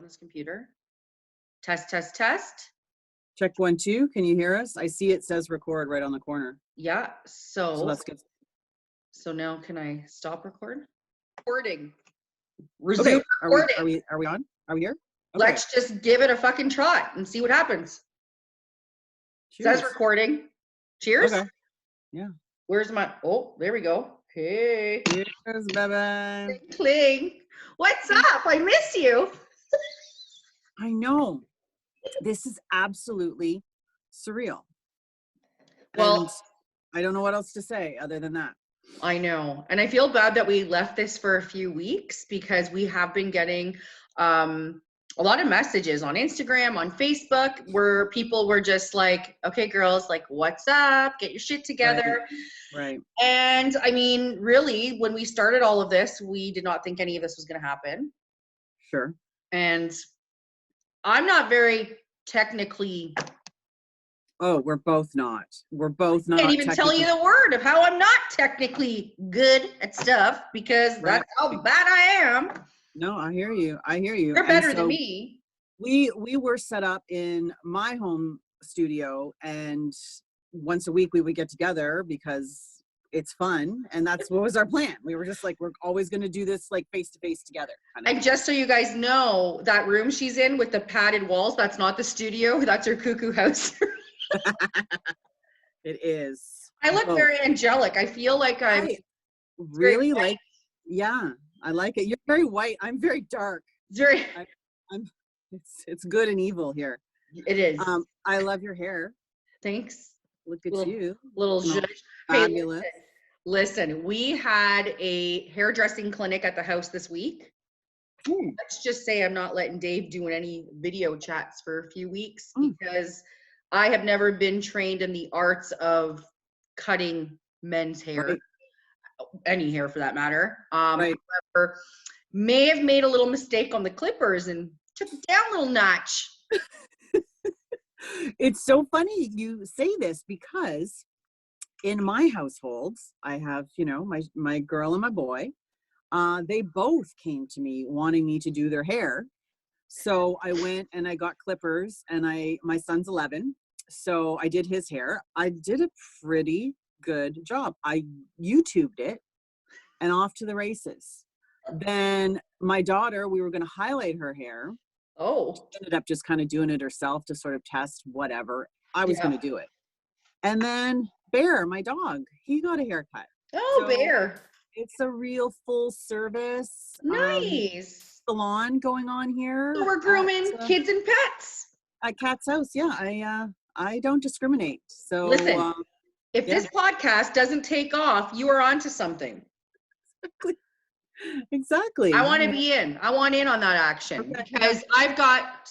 on this computer. Test, test, test. Check 1, 2. Can you hear us? I see it says record right on the corner. Yeah. So that's good. So now can I stop recording? Resume Okay. recording. Are we on? Are we here? Okay. Let's just give it a fucking shot and see what happens. Cheers. Says recording. Cheers. Okay. Yeah. Where's my? Oh, there we go. Okay. Cheers, baby. Cling. What's up? I miss you. I know. This is absolutely surreal. Well, and I don't know what else to say other than that. I know. And I feel bad that we left this for a few weeks because we have been getting a lot of messages on Instagram, on Facebook, where people were just like, okay, girls, like, what's up? Get your shit together. Right. And I mean, really, when we started all of this, we did not think any of this was going to happen. Sure. And I'm not very technically. Oh, we're both not. We're both not. I can't even tell you the word of how I'm not technically good at stuff because that's how bad I am. No, I hear you. I hear you. You're better than me. We were set up in my home studio, and once a week we would get together because it's fun, and that's what was our plan. We were just like, we're always going to do this like face to face together. And just so you guys know, that room she's in with the padded walls, that's not the studio. That's her cuckoo house. It is. I look very angelic. I feel like I really like. Yeah, I like it. You're very white. I'm very dark. It's good and evil here. It is. I love your hair. Thanks. Look at you. Little fabulous. Hey, listen, we had a hairdressing clinic at the house this week. Let's just say I'm not letting Dave do any video chats for a few weeks because I have never been trained in the arts of cutting men's hair, any hair for that matter. However, may have made a little mistake on the clippers and took it down a little notch. It's so funny you say this because in my households, I have, my girl and my boy. They both came to me wanting me to do their hair. So I went and I got clippers, and my son's 11. So I did his hair. I did a pretty good job. I YouTubed it and off to the races. Then my daughter, we were going to highlight her hair. Oh. She ended up just kind of doing it herself to sort of test whatever. I was going to do it. And then Bear, my dog, he got a haircut. Oh, so Bear. It's a real full service. Nice. Salon going on here. So we're grooming kids and pets. At Cat's House, yeah. I don't discriminate. So listen, if this podcast doesn't take off, you are onto something. Exactly. I want to be in. I want in on that action because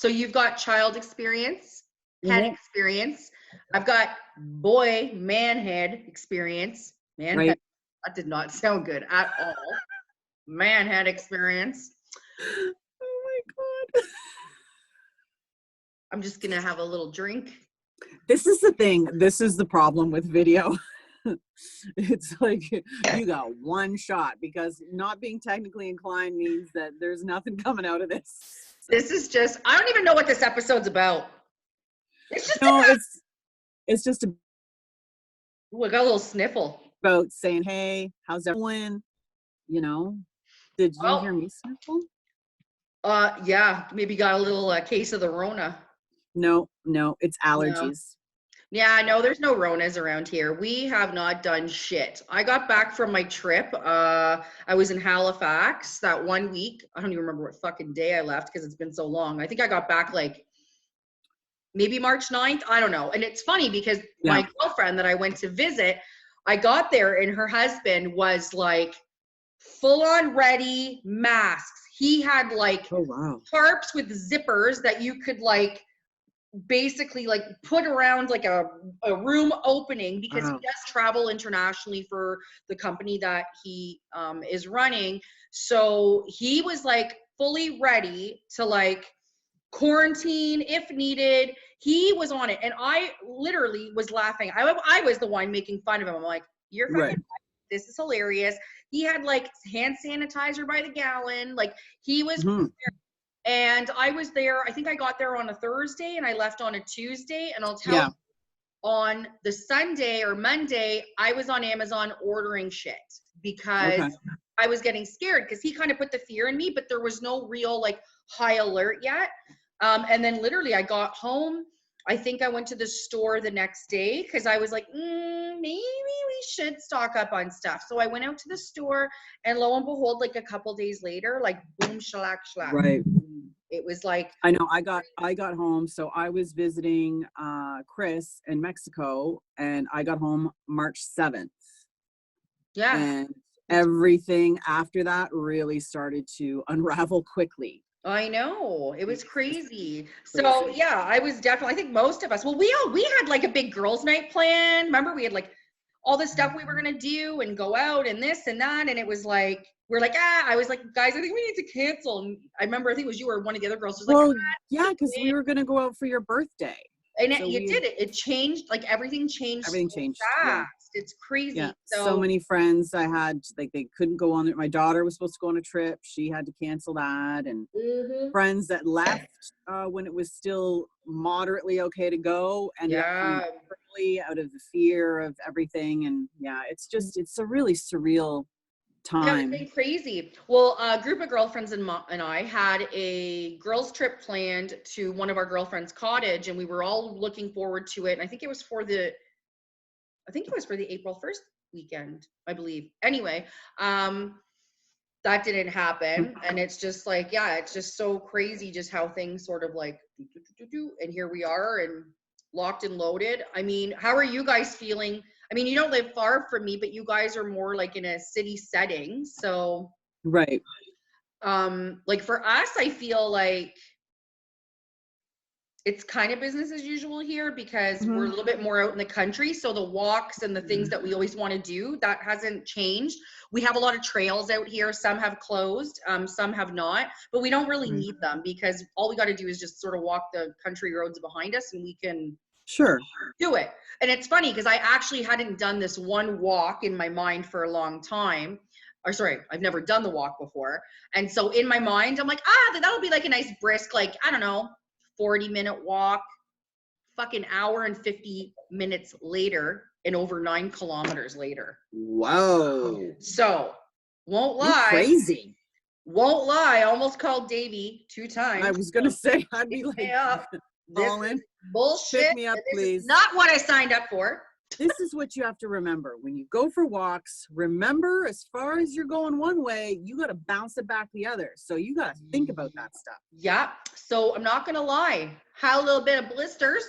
you've got child experience, head experience. I've got boy man head experience. Head. That did not sound good at all. Man head experience. Oh my God. I'm just going to have a little drink. This is the thing. This is the problem with video. It's like you got one shot because not being technically inclined means that there's nothing coming out of this. This is just, I don't even know what this episode's about. It's just it's just we got a little sniffle. About saying, hey, how's everyone? Did you hear me sniffle? Yeah, maybe got a little case of the Rona. No, it's allergies. No. Yeah, no, there's no Ronas around here. We have not done shit. I got back from my trip. I was in Halifax that 1 week. I don't even remember what fucking day I left because it's been so long. I think I got back like maybe March 9th. I don't know. And it's funny because my girlfriend that I went to visit, I got there and her husband was like full on ready, masks. He had like tarps with zippers that you could like basically like put around like a room opening because he does travel internationally for the company that he is running. So he was like fully ready to like quarantine if needed. He was on it. And I literally was laughing. I was the one making fun of him. I'm like, you're fucking this is hilarious. He had like hand sanitizer by the gallon. Like he was And I was there, I think I got there on a Thursday and I left on a Tuesday. And I'll tell Yeah. you, on the Sunday or Monday, I was on Amazon ordering shit because Okay. I was getting scared because he kind of put the fear in me, but there was no real like high alert yet. And then literally I got home. I think I went to the store the next day because I was like, maybe we should stock up on stuff. So I went out to the store, and lo and behold, like a couple days later, like boom, shellac, shellac. Right. It was like, I know. I got home. So I was visiting Chris in Mexico, and I got home March 7th. yeah, And everything after that really started to unravel quickly. I know. It was Just crazy. So crazy. yeah, I was definitely, I think most of us, well, we had like a big girls' night planned. Remember, we had like all this stuff we were gonna do and go out and this and that. And it was like, we're like, I was like, guys, I think we need to cancel. And I remember, I think it was you or one of the other girls was like, Well, yeah, because we were going to go out for your birthday. and So you did it. It changed, like everything changed everything so changed. Yeah. fast. It's crazy. Yeah. So So many friends I had, like they couldn't go on it. My daughter was supposed to go on a trip. She had to cancel that. And mhm. friends that left when it was still moderately okay to go ended up coming Yeah. back early out of the fear of everything. And yeah, it's a really surreal Yeah, it's time. been crazy. Well, a group of girlfriends and I had a girls' trip planned to one of our girlfriends' cottage, and we were all looking forward to it. And I think it was for the April 1st weekend, I believe. Anyway, that didn't happen, and it's just like, yeah, it's just so crazy just how things sort of like and here we are and locked and loaded. I mean, how are you guys feeling? I mean, you don't live far from me, but you guys are more like in a city setting. So Right. like for us, I feel like it's kind of business as usual here because we're a little bit more out in the country. So the walks and the things that we always want to do, that hasn't changed. We have a lot of trails out here. Some have closed, some have not, but we don't really Right. need them because all we got to do is just sort of walk the country roads behind us and we can Sure. do it. And it's funny because I actually hadn't done this one walk in my mind for a long time. Or sorry, I've never done the walk before. And so in my mind, I'm like, that'll be like a nice brisk, like, I don't know, 40-minute walk. Fucking hour and 50 minutes later and over 9 kilometers later. Whoa. So You crazy. won't lie, I almost called Davey 2 times. I was going to say, I'd be like, Yeah, this Colin, is bullshit. pick me up, This please. is not what I signed up for. This is what you have to remember. When you go for walks, remember, as far as you're going one way, you got to bounce it back the other. So you got to think about that stuff. Yeah. So I'm not going to lie. Had a little bit of blisters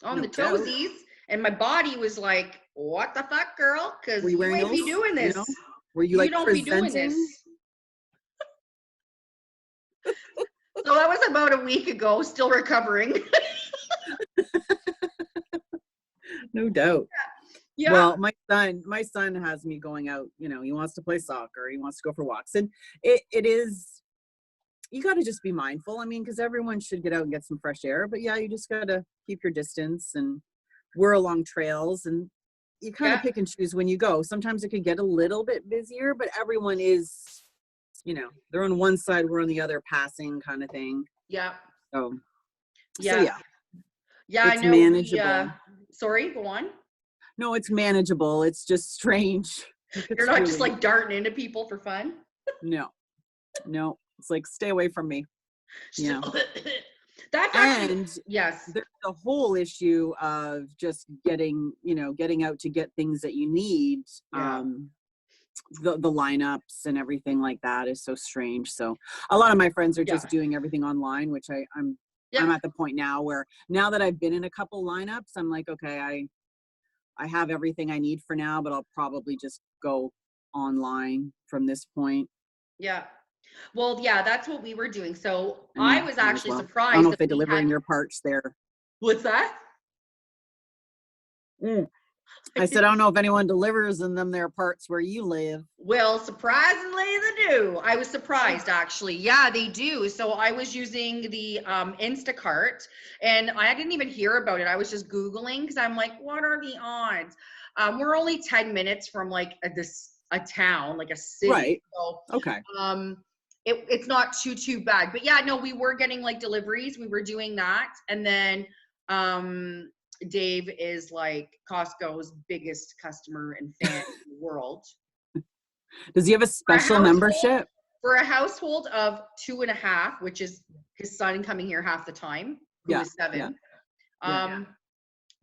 on No the doubt. toesies. And my body was like, what the fuck, girl? Because Were you you wearing ain't be those? doing You this. know? Were you like don't be doing presenting? this. So that was about a week ago, still recovering. No doubt. Yeah. Well, my son has me going out, you know, he wants to play soccer, he wants to go for walks. And it is, you got to just be mindful. I mean, because everyone should get out and get some fresh air, but yeah, you just got to keep your distance. And we're along trails, and you kind of pick and choose when you go. Sometimes it could get a little bit busier, but everyone is, you know, they're on one side, we're on the other, passing kind of thing. Yeah. So Yeah. Yeah, I it's know. manageable. Sorry, go on. No, it's manageable. It's just strange. You're not just like darting into people for fun. No. It's like, stay away from me. Yeah. That's actually, And yes. there's the whole issue of just getting out to get things that you need. Yeah. The lineups and everything like that is so strange. So a lot of my friends are just doing everything online, which I'm at the point now where, now that I've been in a couple lineups, I'm like, okay, I have everything I need for now, but I'll probably just go online from this point. Yeah. Well, yeah, that's what we were doing. So I mean, I was actually surprised. I don't know if they deliver in your parts there. What's that? I said, I don't know if anyone delivers in them their parts where you live. Well, surprisingly, they do. I was surprised, actually. Yeah, they do. So I was using the Instacart, and I didn't even hear about it. I was just Googling because I'm like, what are the odds? We're only 10 minutes from like a town, like a city. Right. So, okay. it's not too bad. But yeah, no, we were getting like deliveries. We were doing that. And then Dave is like Costco's biggest customer and fan in the world. Does he have a special membership? For a household of 2.5, which is his son coming here half the time, who is 7.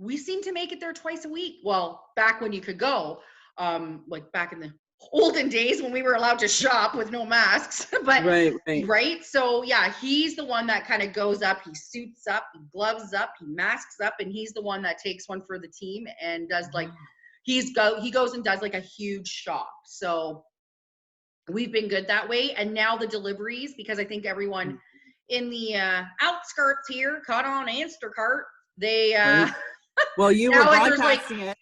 We seem to make it there twice a week. Well, back when you could go, like back in the olden days when we were allowed to shop with no masks. But right. So yeah, he's the one that kind of goes up, he suits up, he gloves up, he masks up, and he's the one that takes one for the team and does like he goes and does like a huge shop. So we've been good that way. And now the deliveries, because I think everyone in the outskirts here caught on Instacart, they well, you were broadcasting it.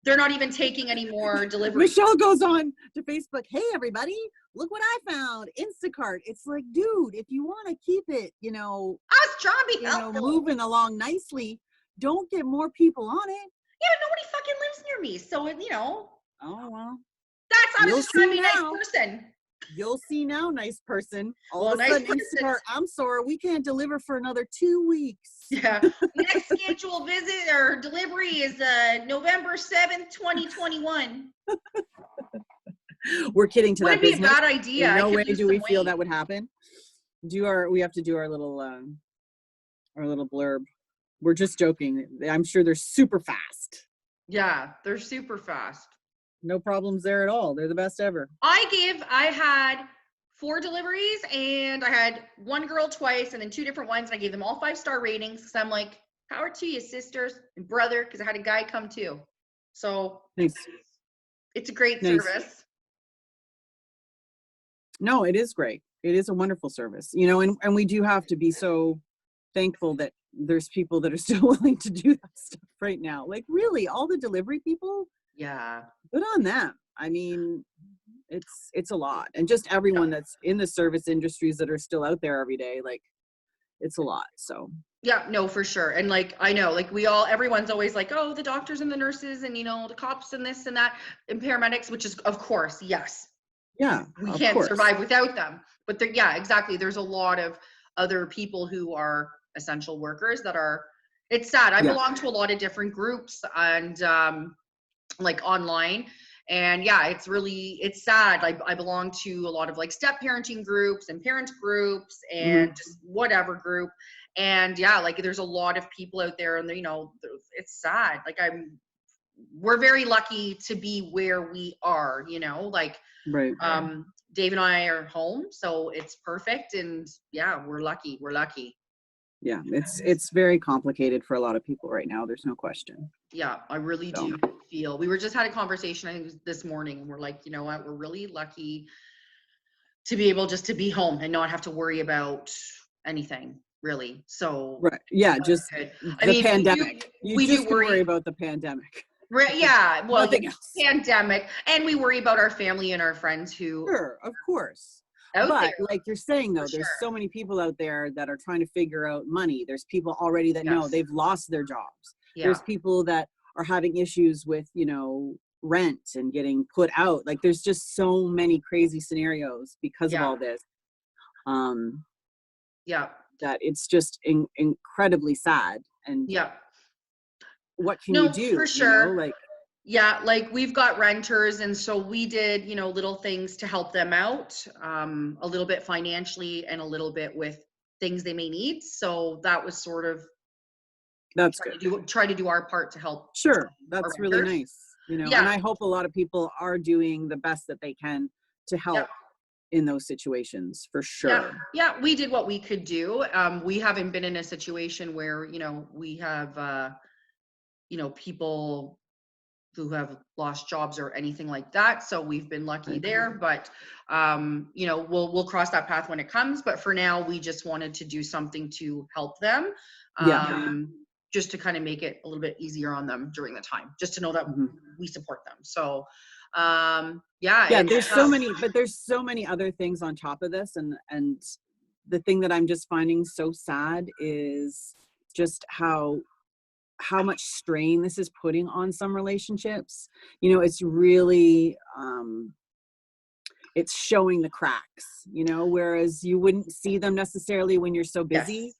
They're not even taking any more deliveries. Michelle goes on to Facebook, hey, everybody, look what I found. Instacart. It's like, dude, if you want to keep it, I was trying to moving along nicely, don't get more people on it. Yeah, nobody fucking lives near me. So, Oh, well. I'm just trying to be a nice person. You'll see now, nice person. All of a sudden, Instacart, I'm sorry, we can't deliver for another 2 weeks. Yeah. Next scheduled visit or delivery is November 7th, 2021. We're kidding to that business. Wouldn't be a bad idea. In no way do we feel that would happen. We have to do our little blurb. We're just joking. I'm sure they're super fast. Yeah, they're super fast. No problems there at all. They're the best ever. I had 4 deliveries and I had one girl twice and then 2 different ones. And I gave them all 5-star ratings because I'm like, power to you, sisters and brother, because I had a guy come too. So nice. It's a great service. No, it is great. It is a wonderful service, and we do have to be so thankful that there's people that are still willing to do that stuff right now. Like really, all the delivery people. Yeah. Good on them. I mean, it's a lot. And just everyone that's in the service industries that are still out there every day, like it's a lot. So yeah, no, for sure. And like, I know, like everyone's always like, oh, the doctors and the nurses and, the cops and this and that and paramedics, which is of course, yes. Yeah. We can't survive without them. But yeah, exactly. There's a lot of other people who are essential workers that are, it's sad. I belong to a lot of different groups and, like online, and yeah, it's sad. I belong to a lot of like step parenting groups and parent groups and just whatever group, and yeah, like there's a lot of people out there and it's sad. Like we're very lucky to be where we are, like right. Dave and I are home, so it's perfect. And yeah, we're lucky. Yeah, it's very complicated for a lot of people right now. There's no question. Yeah, I really do feel. We just had a conversation, I think this morning, and we're like, you know what? We're really lucky to be able just to be home and not have to worry about anything, really. So right, yeah, just good. The pandemic. We do worry about the pandemic. Right? Yeah, well, nothing else. Pandemic, and we worry about our family and our friends who. Sure, of course. But like you're saying, though, there's so many people out there that are trying to figure out money. There's people already that know they've lost their jobs. Yeah. There's people that are having issues with, rent and getting put out. Like there's just so many crazy scenarios because of all this. That it's just incredibly sad. And what can you do? For sure. Yeah, like we've got renters, and so we did, little things to help them out, a little bit financially and a little bit with things they may need. So that was sort of try to do our part to help. Sure, that's really nice. And I hope a lot of people are doing the best that they can to help in those situations, for sure. Yeah, we did what we could do. We haven't been in a situation where, we have, people who have lost jobs or anything like that. So we've been lucky there, but, we'll cross that path when it comes. But for now, we just wanted to do something to help them, just to kind of make it a little bit easier on them during the time, just to know that we support them. So, there's so many other things on top of this. And the thing that I'm just finding so sad is just how much strain this is putting on some relationships. It's really, it's showing the cracks, you know, whereas you wouldn't see them necessarily when you're so busy.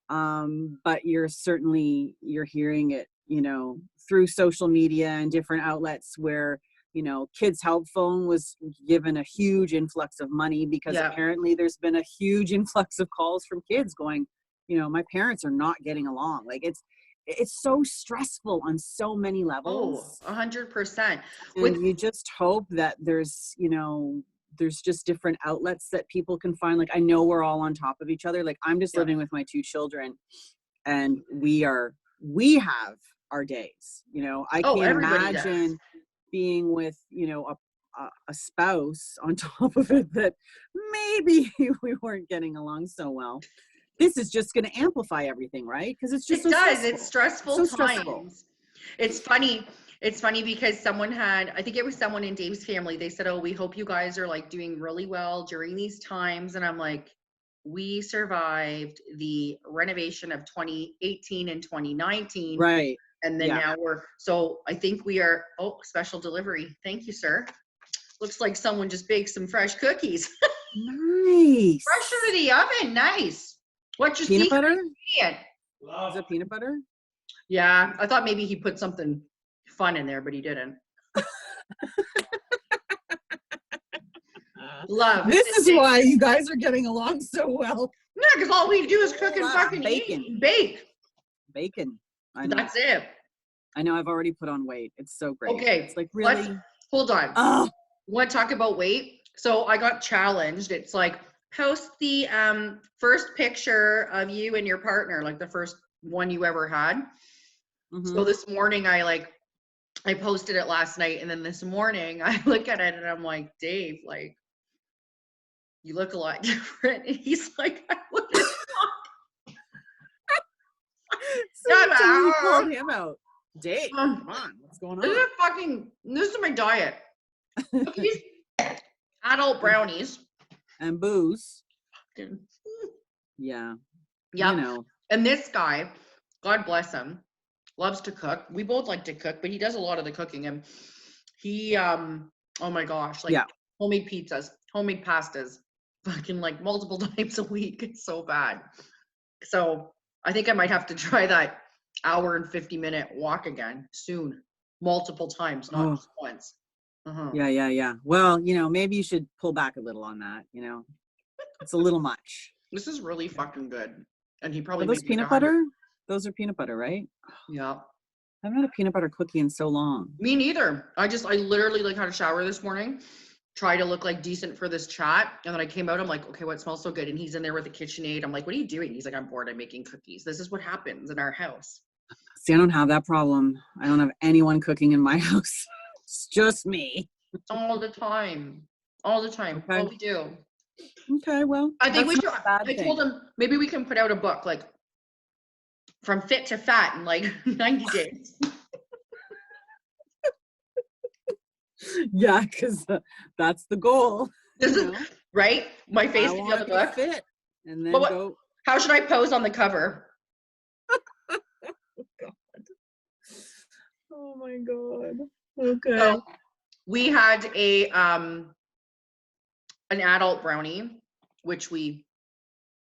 But you're hearing it, you know, through social media and different outlets where, you know, Kids Help Phone was given a huge influx of money because apparently there's been a huge influx of calls from kids going, you know, my parents are not getting along. Like it's so stressful on so many levels. 100%. And you just hope that there's, you know, there's just different outlets that people can find. Like, I know we're all on top of each other. Like, I'm just living with my 2 children, and we have our days, you know. I can't imagine being with, you know, a spouse on top of it that maybe we weren't getting along so well. This is just going to amplify everything, right? Because it's just It's stressful times. It's funny. It's funny because I think it was someone in Dave's family, they said, oh, we hope you guys are like doing really well during these times. And I'm like, we survived the renovation of 2018 and 2019. Right. And then now so I think we are, special delivery. Thank you, sir. Looks like someone just baked some fresh cookies. Nice. Fresh out of the oven. Nice. What's your peanut butter? Is it peanut butter? Yeah, I thought maybe he put something fun in there, but he didn't. Love. This is why you guys are getting along so well. Yeah, because all we do is cook and fucking bacon. Eat and bake. Bacon. I know. That's it. I know. I've already put on weight. It's so great. Okay. It's like, really? Hold on. Oh. Want to talk about weight? So I got challenged. It's like, post the first picture of you and your partner, like the first one you ever had. Mm-hmm. So this morning I posted it last night, and then this morning I look at it and I'm like, Dave, like, you look a lot different. And he's like, I look at so you called him out. Dave, come on, what's going on? This is my diet. Cookies, adult brownies, and booze. Yeah. Yeah. You know. And this guy, God bless him, loves to cook. We both like to cook, but he does a lot of the cooking. And he, oh my gosh, like homemade pizzas, homemade pastas, fucking like multiple times a week. It's so bad. So I think I might have to try that hour and 50-minute walk again soon, multiple times, not just once. Uh-huh. Yeah. Well, you know, maybe you should pull back a little on that, you know. It's a little much. This is really fucking good. And he probably those peanut butter? Those are peanut butter, right? Yeah. I haven't had a peanut butter cookie in so long. Me neither. I literally like had a shower this morning, try to look like decent for this chat. And then I came out, I'm like, okay, what smells so good? And he's in there with a KitchenAid. I'm like, what are you doing? He's like, I'm bored. I'm making cookies. This is what happens in our house. See, I don't have that problem. I don't have anyone cooking in my house. It's just me. All the time. All the time. Okay. All we do. Okay, well. I think we should. I told him maybe we can put out a book like From Fit to Fat in like 90 days. Yeah, because that's the goal. Right? My face to be on the book. Fit, and then go. How should I pose on the cover? Oh my god. Okay. So we had an adult brownie, which we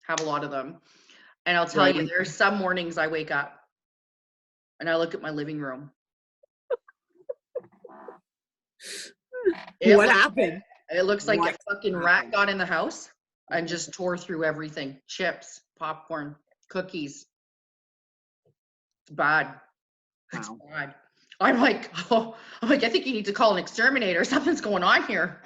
have a lot of them. And I'll tell you, there's some mornings I wake up and I look at my living room. What happened? It looks like a fucking rat got in the house and just tore through everything. Chips, popcorn, cookies. It's bad. It's bad. I'm like, I think you need to call an exterminator. Something's going on here.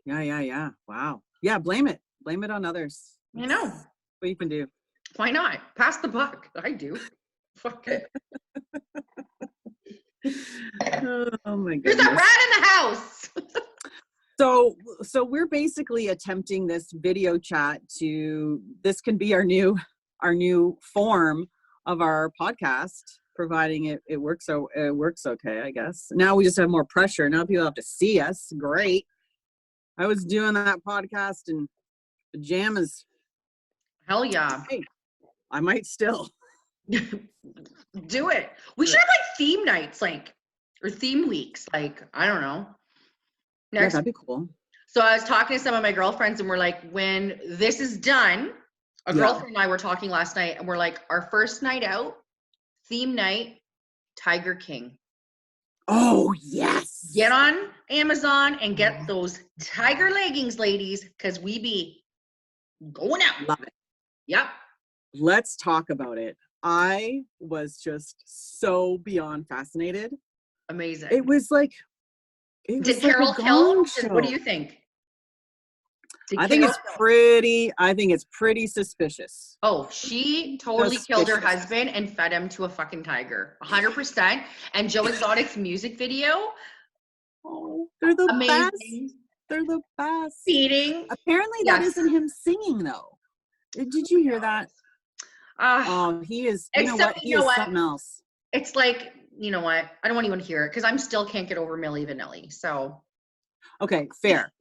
Yeah. Wow. Yeah, blame it. Blame it on others. You know. What you can do. Why not? Pass the buck. I do. Fuck it. Oh my goodness. There's a rat in the house. So we're basically attempting this video chat this can be our new form of our podcast, providing it works. So it works okay, I guess. Now we just have more pressure. Now people have to see us. Great. I was doing that podcast in pajamas. Hell yeah. Hey, I might still do it. We should have like theme nights, or theme weeks. I don't know. Yeah, that'd be cool. So I was talking to some of my girlfriends and we're like, when this is done, a girlfriend and I were talking last night and we're like, our first night out, theme night, Tiger King. Oh, yes. Get on Amazon and get those tiger leggings, ladies, because we be going out. Love it. Yep. Let's talk about it. I was just so beyond fascinated. Amazing. It was like, did Carol kill? Show. What do you think? I think it's pretty suspicious. Oh, she totally killed her husband and fed him to a fucking tiger. 100%. And Joe Exotic's music video. Oh, they're the amazing. Best. They're the best. Feeding. Apparently that isn't him singing though. Did you hear that? He is, you know what? He is something else. It's like, you know what? I don't want anyone to hear it because I still can't get over Milli Vanilli. So. Okay, fair.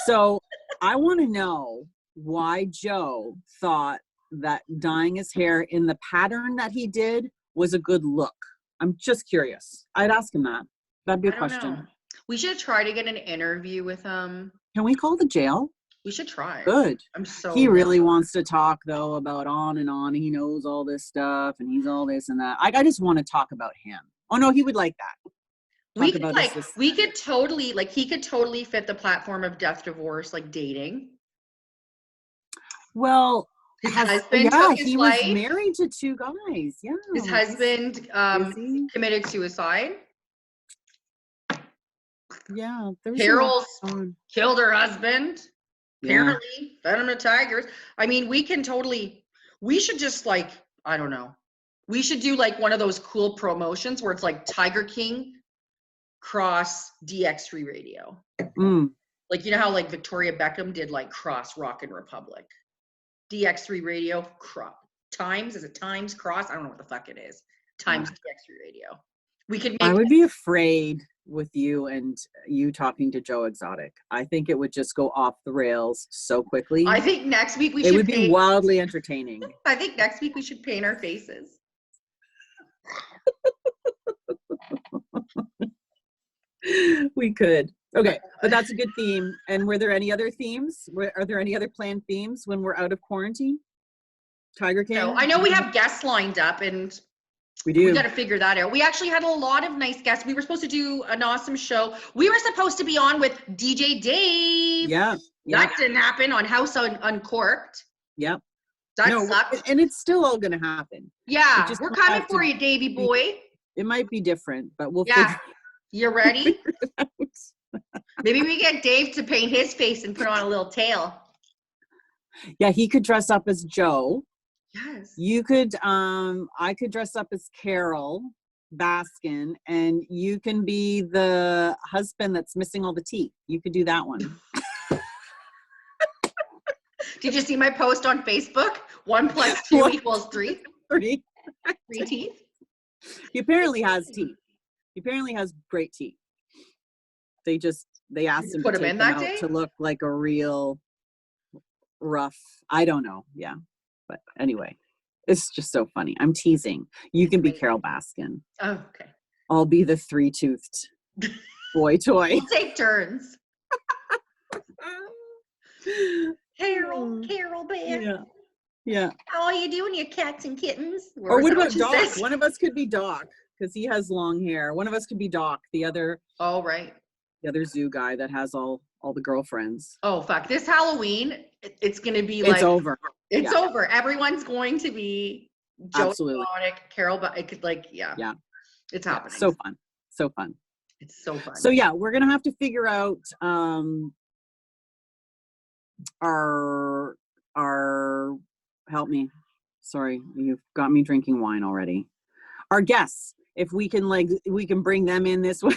So I want to know why Joe thought that dyeing his hair in the pattern that he did was a good look. I'm just curious. I'd ask him that. That'd be a question. Know. We should try to get an interview with him. Can we call the jail? We should try. Good. He down. really wants to talk though about on and on. He knows all this stuff and he's all this and that. I just want to talk about him. Oh no, he would like that. We could totally, like, he could totally fit the platform of death, divorce, like dating. Well, his husband took his life. Was married to 2 guys. Yeah. His husband committed suicide. Yeah. Carol killed her husband. Apparently, fed him to tigers. I mean, we should just like, I don't know. We should do like one of those cool promotions where it's like Tiger King cross Dx3 radio. Like, you know how like Victoria Beckham did like cross Rock and Republic. Dx3 radio cross. Times, is it Times cross? I don't know what the fuck it is. Times Dx3 radio. We could make I would be afraid with you and you talking to Joe Exotic. I think it would just go off the rails so quickly. I think next week it would be wildly entertaining. I think next week we should paint our faces. We could. Okay, but that's a good theme. And were there any other themes? Are there any other planned themes when we're out of quarantine? Tiger King? No, I know we have guests lined up and we got to figure that out. We actually had a lot of nice guests. We were supposed to do an awesome show. We were supposed to be on with DJ Dave. Yeah. That didn't happen on House Uncorked. Yep. That sucked. And it's still all going to happen. Yeah, we're coming for you, Davey boy. It might be different, but we'll figure You ready? It out. Maybe we get Dave to paint his face and put on a little tail. Yeah, he could dress up as Joe. Yes. You could, I could dress up as Carol Baskin, and you can be the husband that's missing all the teeth. You could do that one. Did you see my post on Facebook? 1 + 2 = 3. 3 teeth. He apparently has teeth. He apparently has great teeth. They asked him to take them out to look like a real rough. I don't know. Yeah. But anyway, it's just so funny. I'm teasing. You can be Carol Baskin. Oh, okay. I'll be the 3-toothed boy toy. We'll take turns. Carol Bear. Yeah. How are you doing, you cats and kittens? Or what about Doc? One of us could be Doc because he has long hair. One of us could be Doc. The other. Oh, right. The other zoo guy that has all the girlfriends. Oh, fuck. This Halloween, it's going to be like. It's over. It's over. Everyone's going to be Joe Exotic, Carol, but it could Yeah. It's happening. So fun. So fun. It's so fun. So yeah, we're going to have to figure out our help me. Sorry, you've got me drinking wine already. Our guests, if we can bring them in this way.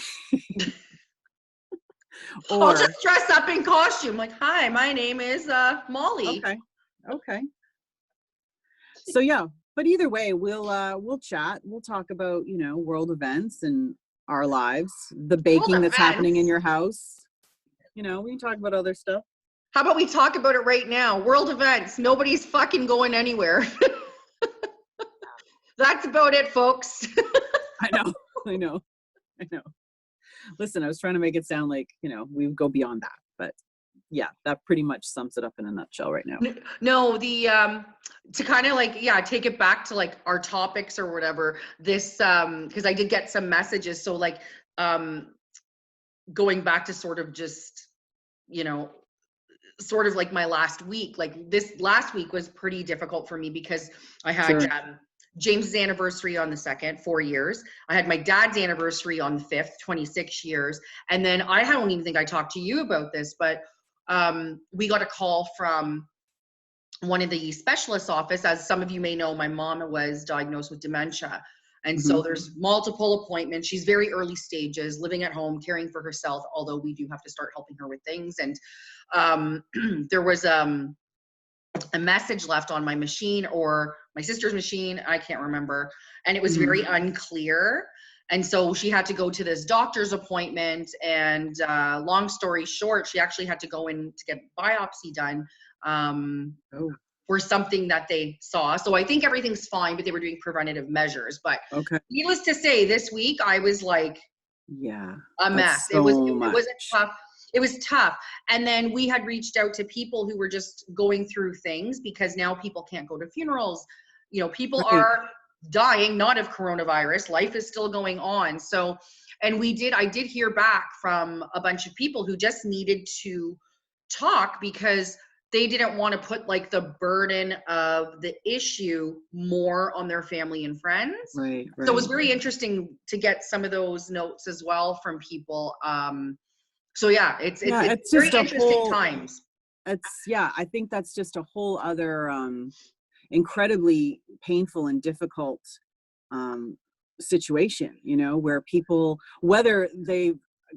I'll just dress up in costume. Like, hi, my name is Molly. Okay. So yeah, but either way, we'll chat. We'll talk about, world events and our lives, the baking that's happening in your house. We can talk about other stuff. How about we talk about it right now? World events. Nobody's fucking going anywhere. That's about it, folks. I know. Listen, I was trying to make it sound like, we go beyond that, but yeah, that pretty much sums it up in a nutshell right now. No, the to kind of like, yeah, take it back to like our topics or whatever. This because I did get some messages. So like going back to sort of just, you know, sort of like my last week, like this last week was pretty difficult for me because I had Sure. James's anniversary on the 2nd, 4 years. I had my dad's anniversary on the 5th, 26 years. And then I don't even think I talked to you about this, but we got a call from one of the specialist office. As some of you may know, my mom was diagnosed with dementia. And Hmm. so there's multiple appointments. She's very early stages, living at home, caring for herself, although we do have to start helping her with things. And there was a message left on my machine or my sister's machine, I can't remember. And it was very unclear. And so she had to go to this doctor's appointment. And long story short, she actually had to go in to get biopsy done for something that they saw. So I think everything's fine, but they were doing preventative measures. But Okay. needless to say, this week I was like Yeah. a mess. So It was tough. It was tough. And then we had reached out to people who were just going through things because now people can't go to funerals. You know, people Right. are dying, not of coronavirus. Life is still going on. So, and I did hear back from a bunch of people who just needed to talk because they didn't want to put like the burden of the issue more on their family and friends. Right. So it was very interesting to get some of those notes as well from people. So yeah, it's very just a interesting whole, times. I think that's just a whole other incredibly painful and difficult situation, you know, where people, whether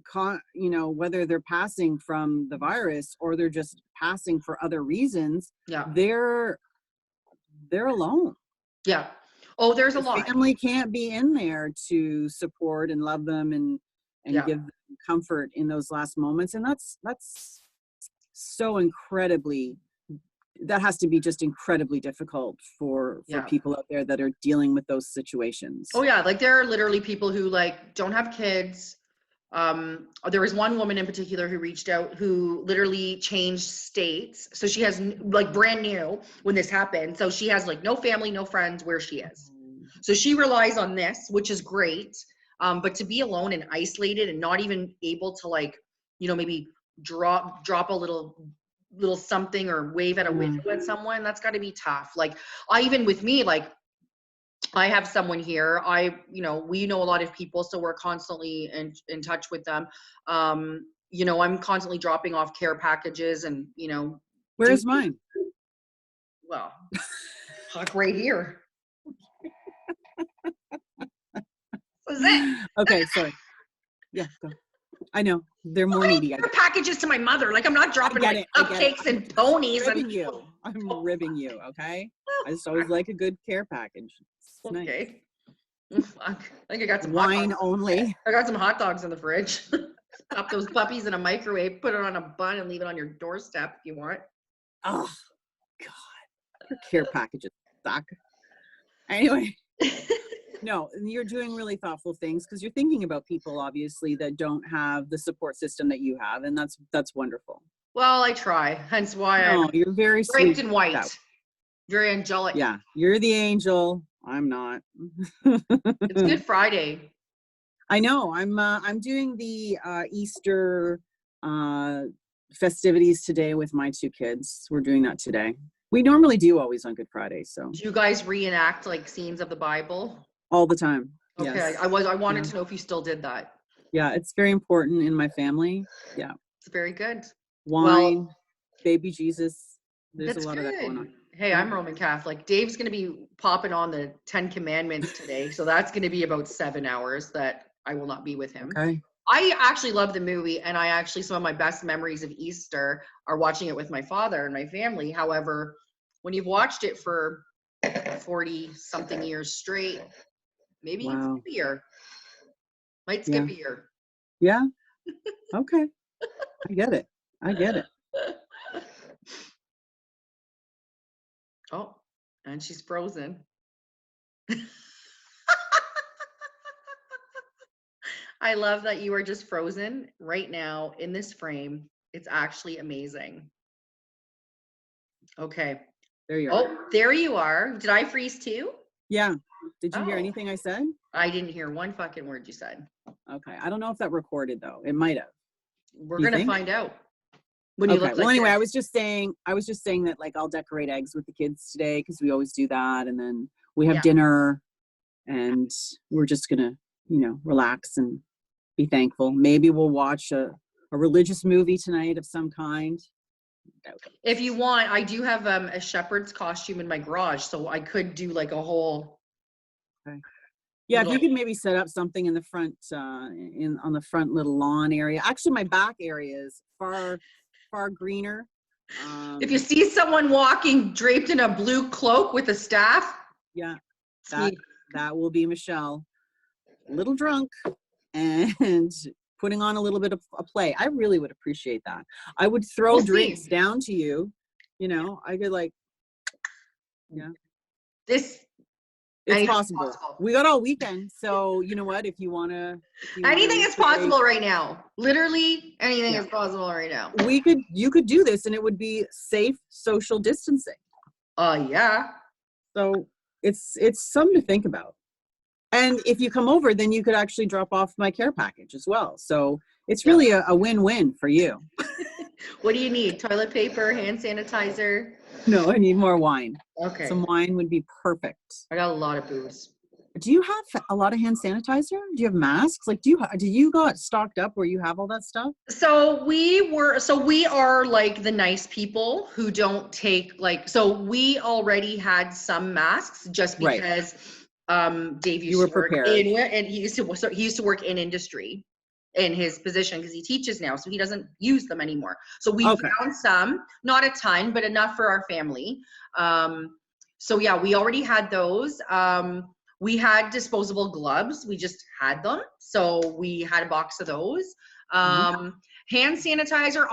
whether they're passing from the virus or they're just passing for other reasons, Yeah. they're alone. Yeah. Oh, there's a The lot. family can't be in there to support and love them and Yeah. give them comfort in those last moments. And that's so incredibly, that has to be just incredibly difficult for Yeah. people out there that are dealing with those situations. Oh yeah, like there are literally people who like don't have kids. There was one woman in particular who reached out who literally changed states. So she has like brand new when this happened. So she has like no family, no friends where she is. So she relies on this, which is great. But to be alone and isolated and not even able to like, you know, maybe drop a little something or wave at a window at someone, that's got to be tough. Like even with me, like I have someone here. We know a lot of people, so we're constantly in touch with them. You know, I'm constantly dropping off care packages and, you know. Where's mine? Well, right here. What's that? Okay, sorry. Yeah, go. I know they're more needy. Packages to my mother. Like I'm not dropping like cupcakes and ponies. I'm ribbing you. Okay. I just always like a good care package. It's okay. Nice. I think I got some wine only. I got some hot dogs in the fridge. Pop those puppies in a microwave, put it on a bun, and leave it on your doorstep if you want. Oh God, your care packages suck. Anyway. No, you're doing really thoughtful things because you're thinking about people obviously that don't have the support system that you have, and that's wonderful. Well, I try. Hence why I'm you're very draped sweet in white, very angelic. Yeah, you're the angel. I'm not. It's Good Friday. I know. I'm doing the Easter festivities today with my 2 kids. We're doing that today. We normally do always on Good Friday. So do you guys reenact like scenes of the Bible? All the time. Okay. Yes. I wanted to know if you still did that. Yeah, it's very important in my family. Yeah. It's very good. Wine, baby Jesus. There's That's a lot of that going on. Hey, I'm Roman Catholic. Dave's going to be popping on the 10 Commandments today. So that's going to be about 7 hours that I will not be with him. Okay. I actually love the movie, and some of my best memories of Easter are watching it with my father and my family. However, when you've watched it for 40 something years straight, maybe you skip a year. Might skip a year. Yeah. Okay. I get it. Oh, and she's frozen. I love that you are just frozen right now in this frame It's actually amazing. Okay. There you are. Oh, there you are. Did I freeze too? Yeah. Did you hear Oh. anything I said? I didn't hear one fucking word you said. Okay. I don't know if that recorded though. It might have. We're gonna find out when you Okay. look Well, like anyway, this. I was just saying that like I'll decorate eggs with the kids today because we always do that, and then we have dinner, and we're just gonna, relax and be thankful. Maybe we'll watch a religious movie tonight of some kind. If you want, I do have a shepherd's costume in my garage, so I could do like a whole. Okay. Yeah, if you could maybe set up something in the front, on the front little lawn area. Actually, my back area is far greener. If you see someone walking draped in a blue cloak with a staff, yeah, that will be Michelle, a little drunk and putting on a little bit of a play. I really would appreciate that. I would throw drinks down to you. I could it's possible. We got all weekend, so you know what? If you want to, anything is possible right now. Literally anything is possible right now. You could do this, and it would be safe social distancing. Yeah. So it's something to think about. And if you come over, then you could actually drop off my care package as well. So it's really a win-win for you. What do you need? Toilet paper, hand sanitizer? No, I need more wine. Okay. Some wine would be perfect. I got a lot of booze. Do you have a lot of hand sanitizer? Do you have masks? Like, do you got stocked up where you have all that stuff? So we are like the nice people who don't take so we already had some masks just because Dave used to work and he used to work in industry in his position because he teaches now, so he doesn't use them anymore. So we found some, not a ton, but enough for our family. So yeah, we already had those. We had disposable gloves. We just had them. So we had a box of those. Hand sanitizer,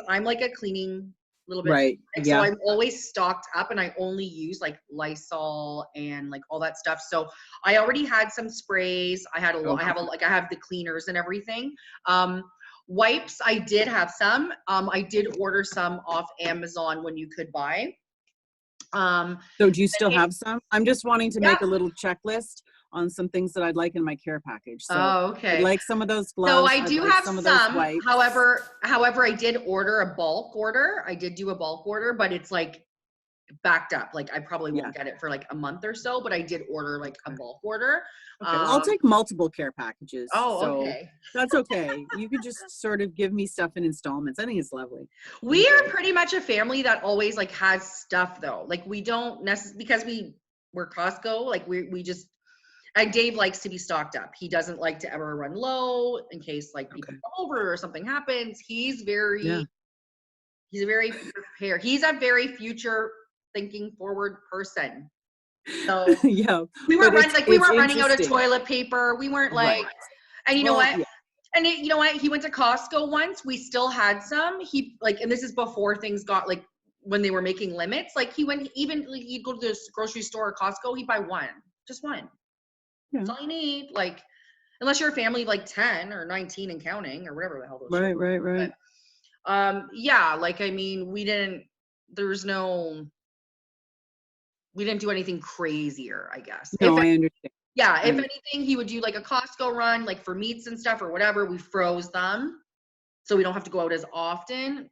I'm like a cleaning little bit. Right. So I'm always stocked up, and I only use like Lysol and like all that stuff. So I already had some sprays. I had I have the cleaners and everything. Wipes, I did have some. I did order some off Amazon when you could buy. So do you still have some? I'm just wanting to make a little checklist on some things that I'd like in my care package. So okay. I'd like some of those gloves. So I do have some. Of those wipes. However, I did order a bulk order. I did do a bulk order, but it's like backed up. Like I probably won't get it for like a month or so, but I did order like a bulk order. Okay, well, I'll take multiple care packages. Okay. That's okay. You could just sort of give me stuff in installments. I think it's lovely. We are pretty much a family that always like has stuff though. Like we don't necessarily, because we're Costco, like we just, and Dave likes to be stocked up. He doesn't like to ever run low in case like people come over or something happens. He's very prepared. He's a very future thinking forward person. So we weren't running out of toilet paper. We weren't like, and you know what? And you know what? He went to Costco once. We still had some. He like, and this is before things got like when they were making limits. Like he'd go to the grocery store or Costco. He'd buy one, just one. Yeah. That's all you need. Like, unless you're a family of like 10 or 19 and counting or whatever the hell those. Right. But, yeah. Like, I mean, we didn't do anything crazier, I guess. No, I understand. Yeah, if anything, he would do like a Costco run, like for meats and stuff or whatever. We froze them, so we don't have to go out as often.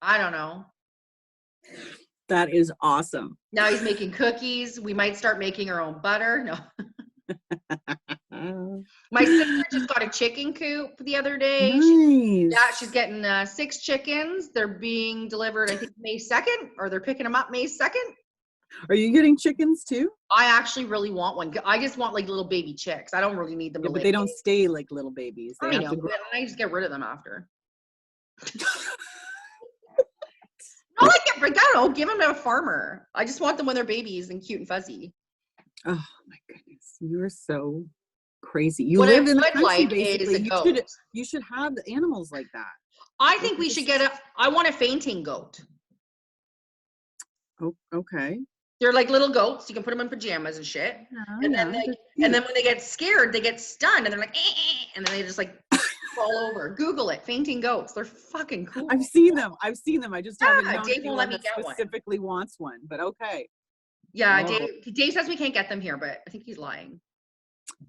I don't know. That is awesome. Now he's making cookies. We might start making our own butter. No. My sister just got a chicken coop the other day. Nice. She's getting 6 chickens. They're being delivered, I think, May 2nd, or they're picking them up May 2nd. Are you getting chickens too? I actually really want one. I just want like little baby chicks. I don't really need them to live. But they don't stay like little babies. They have to grow. I just get rid of them after. No, I don't know. Give them to a farmer. I just want them when they're babies and cute and fuzzy. Oh my goodness, you're so crazy. You live in the country, basically. You should have animals like that. I think we should get I want a fainting goat. Oh, okay. They're like little goats. You can put them in pajamas and shit. And then when they get scared, they get stunned, and they're like, and then they just like Fall over. Google it. Fainting goats. They're fucking cool. I've seen them. I just haven't known Dave won't let anyone me that get one. specifically wants one, but okay. Yeah, Oh. Dave says we can't get them here, but I think he's lying.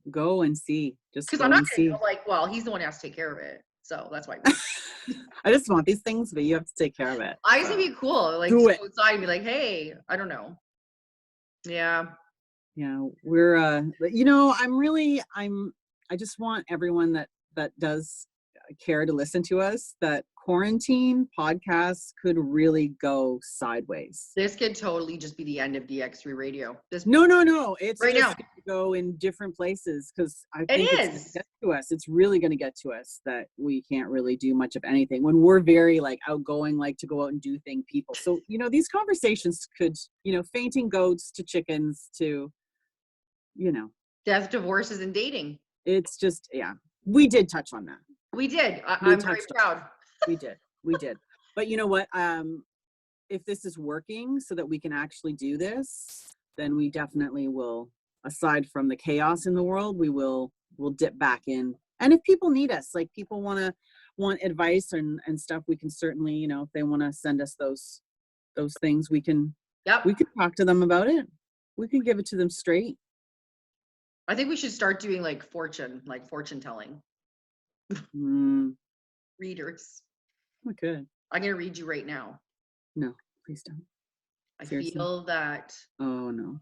Go and see. Just because go I'm not and see. well, he's the one who has to take care of it, so that's why. I just want these things, but you have to take care of it. I just think it'd be cool, like do to it. go outside and be like, hey, I don't know. Yeah. Yeah, we're I just want everyone that does care to listen to us, that quarantine podcasts could really go sideways. This could totally just be the end of Dx3 radio. No, it's right just now gonna go in different places, because I it think it's is. gonna get to us. It's really gonna get to us that we can't really do much of anything when we're very like outgoing, like to go out and do thing people. So these conversations could, fainting goats to chickens to, Death, divorces, and dating. it's just, yeah, we did touch on that. We did. I'm very proud. We did. But you know what? If this is working so that we can actually do this, then we definitely will, aside from the chaos in the world, we'll dip back in. And if people need us, like people want advice and stuff, we can certainly, if they want to send us those things, we can talk to them about it. We can give it to them straight. I think we should start doing like fortune telling. Readers. Okay. I'm gonna read you right now. No, please don't. Seriously? I feel that. Oh no.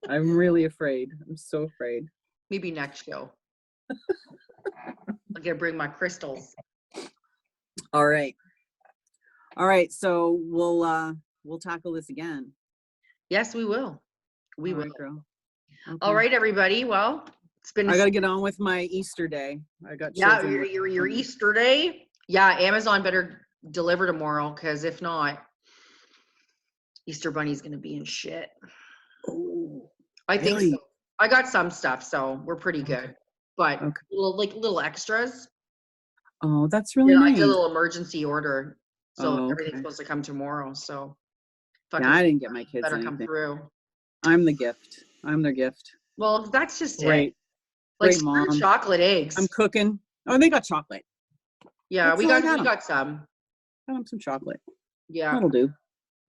I'm really afraid. I'm so afraid. Maybe next show. I'm gonna bring my crystals. All right. So we'll tackle this again. Yes, we will. We will. Right, girl. Okay. All right, everybody. Well, it's been. I got to get on with my Easter day. I got. Yeah, your Easter day. Yeah, Amazon better deliver tomorrow, because if not, Easter Bunny's gonna be in shit. Oh, I think so. I got some stuff, so we're pretty good. But little extras. Oh, that's really nice. I did a little emergency order, so everything's supposed to come tomorrow. So yeah, I didn't get my kids better anything. Come through. I'm the gift. I'm their gift. Well, that's just it. Like Mom. Chocolate eggs. I'm cooking. Oh, they got chocolate. Yeah, we got some. Got them some chocolate. Yeah, that'll do.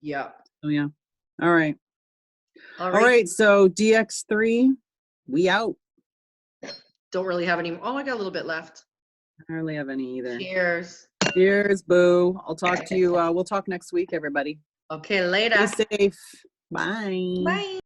Yeah. Oh yeah. All right. All right. So Dx3, we out. Don't really have any. Oh, I got a little bit left. I hardly have any either. Cheers. Cheers, boo. I'll talk to you. We'll talk next week, everybody. Okay, later. Stay safe. Bye. Bye.